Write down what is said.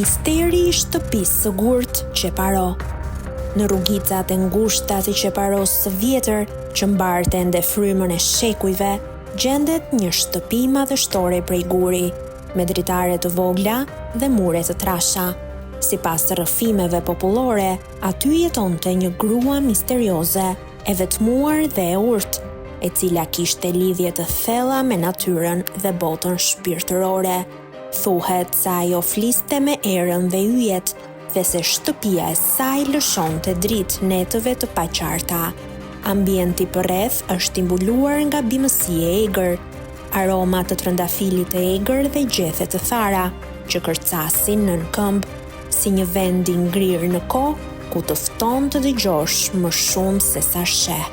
Misteri i shtëpisë së gurt Qeparo. Në rrugicat e ngushta të Qeparos së vjetër, që mbarte ende frymën e shekujve, gjendet një shtëpi madhështore prej guri, me dritare të vogla dhe mure të trasha. Sipas rrëfimeve popullore, aty jetonte një grua misterioze, e vetmuar dhe e urtë, e cila kishte lidhje të thella me natyrën dhe botën shpirtërore. Thuhet se ajo fliste me erën dhe yjet, dhe se shtëpia e saj lëshonte dritë netëve të paqarta. Ambienti përreth është i mbuluar nga bimësi e egër, aroma të trëndafilit e egër dhe gjethe të thara, që kërcasin nën këmbë, si një vend i ngrirë në kohë ku të fton të dëgjosh më shumë se sa sheh.